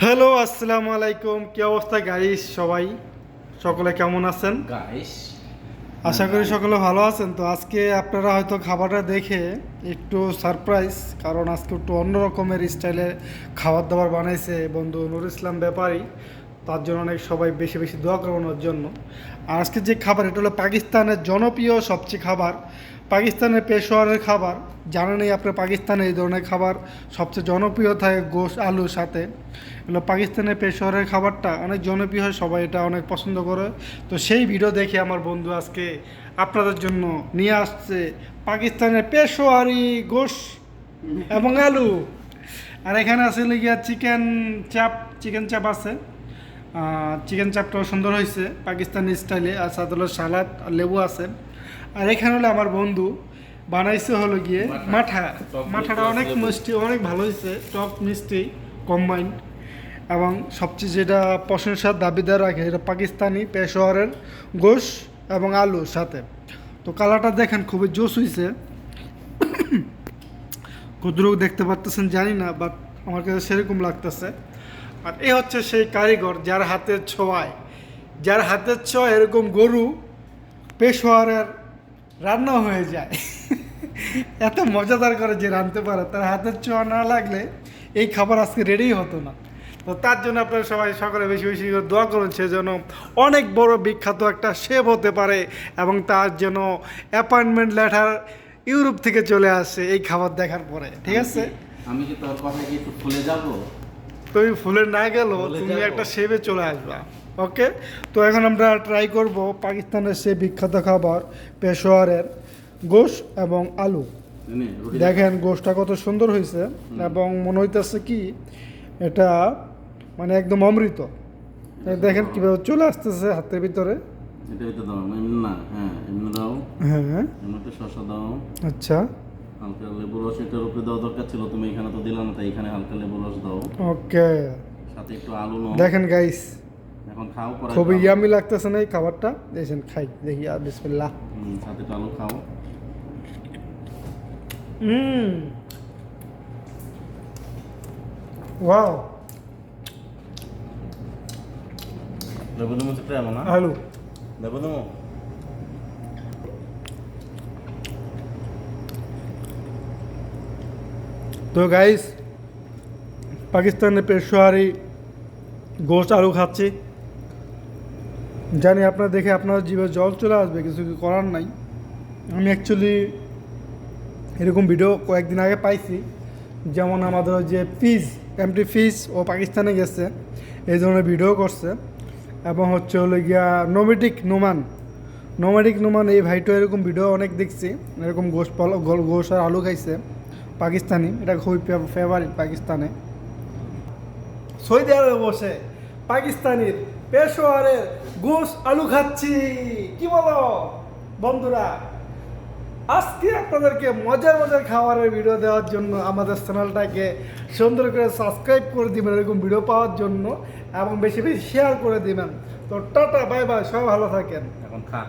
Hello, আসসালামু আলাইকুম। কি অবস্থা গাইস? সকলে কেমন আছেন? আশা করি সকলে ভালো আছেন। তো আজকে আপনারা হয়তো খাবারটা দেখে একটু সারপ্রাইজ, কারণ আজকে একটু অন্য রকমের স্টাইলে খাবার দাবার বানাইছে বন্ধু নুর ইসলাম ব্যাপারী। তার জন্য অনেক সবাই বেশি বেশি দোয়া করবেন ওর জন্য। আর আজকে যে খাবার, এটা হলো পাকিস্তানের জনপ্রিয় সবচেয়ে খাবার, পাকিস্তানের পেশোয়ারের খাবার। জানেনই আপনি, পাকিস্তানে এই ধরনের খাবার সবচেয়ে জনপ্রিয় থাকে গোশ আলুর সাথে। এগুলো পাকিস্তানের পেশোয়ারের খাবারটা অনেক জনপ্রিয় হয়, সবাই এটা অনেক পছন্দ করে। তো সেই ভিডিও দেখে আমার বন্ধু আজকে আপনাদের জন্য নিয়ে আসছে পাকিস্তানের পেশোয়ারি গোশ এবং আলু। আর এখানে আছে গিয়া চিকেন চাপ আছে। চিকেন চাপটাও সুন্দর হয়েছে পাকিস্তানি স্টাইলে। আর সাথে হলো সালাদ আর লেবু আছে। আর এখানে হলো আমার বন্ধু বানাইছে হলো গিয়ে মাঠাটা অনেক মিষ্টি, অনেক ভালো হয়েছে, টক মিষ্টি কম্বাইন্ড। এবং সবচেয়ে যেটা প্রশংসার দাবিদার রাখে, এটা পাকিস্তানি পেশোয়ারের গোশ এবং আলুর সাথে। তো কালারটা দেখেন খুবই জোশ হয়েছে। কতটুকু দেখতে পারতেছেন জানি না, বাট আমার কাছে সেরকম লাগতেছে। আর এ হচ্ছে সেই কারিগর যার হাতের ছোঁয়া এরকম গরু পেশোয়ারের রান্না হয়ে যায়। এত মজাদার করে যে রাঁধতে পারে, তার হাতের ছোঁয়া না লাগলে এই খাবার আজকে রেডিই হতো না। তো তার জন্য আপনারা সবাই সকলে বেশি বেশি করে দোয়া করুন, সে যেন অনেক বড় বিখ্যাত একটা শেফ হতে পারে এবং তার যেন অ্যাপয়েন্টমেন্ট লেটার ইউরোপ থেকে চলে আসে এই খাবার দেখার পরে। ঠিক আছে, আমি কি তোর কথা কি একটু ফুলে যাব? তুমি ফুলে না গেল, তুমি একটা শেফে চলে আসবা। ওকে, তো এখন আমরা ট্রাই করব পাকিস্তানের সেই বিখ্যাত খাবার পেশোয়ারের গোশ এবং আলু। দেখেন গোশটা কত সুন্দর হয়েছে এবং মনে হইতেছে কি এটা মানে একদম অমৃত। দেখেন কিভাবে চলে আসতেছে হাতের ভিতরে। এটা তো দাও, এমনি না, হ্যাঁ এমনি দাও, হ্যাঁ এমনিতে শসা দাও, আচ্ছা হালকা লেবু রস এটার উপরে দেওয়া দরকার ছিল, তুমি এখানে তো দিলা না, তাই এখানে হালকা লেবু রস দাও, ওকে। সাথে একটু আলু নাও। দেখেন গাইস, এখন খাও, পরে খুবই ইয়ামি লাগতেছে না এই খাবারটা? দেখেন খাই, দেখি বিসমিল্লাহ। সাথে একটু আলু খাও। ওয়াও, লেবু দেবো সেটা এমন না, আলু লেবু দেবো। তো গাইস, পাকিস্তানের পেশোয়ারি গোশত আলু খাচ্ছি। জানি আপনার দেখে আপনার জিভে জল চলে আসবে, কিছু কি করার নাই। আমি অ্যাকচুয়ালি এরকম ভিডিও কয়েকদিন আগে পাইছি, যেমন আমাদের যে এমটি ফিজ ও পাকিস্তানে গেছে, এই ধরনের ভিডিও করছে। এবং হচ্ছে হলো গিয়া নোমাডিক নোমান এই ভাইটো এরকম ভিডিও অনেক দেখছি, এরকম গোশ আর আলু খাইছে পাকিস্তানি। এটা খুবই ফেভারিট পাকিস্তানে। সৌদি আরবে বসে পাকিস্তানির পেশোয়ারের গোশ আলু খাচ্ছি, কি বলো বন্ধুরা? আজকে আপনাদেরকে মজার মজার খাবারের ভিডিও দেওয়ার জন্য আমাদের চ্যানেলটাকে সুন্দর করে সাবস্ক্রাইব করে দিবেন এরকম ভিডিও পাওয়ার জন্য, এবং বেশি বেশি শেয়ার করে দিবেন। তো টাটা, বাই বাই, সবাই ভালো থাকেন। এখন খা।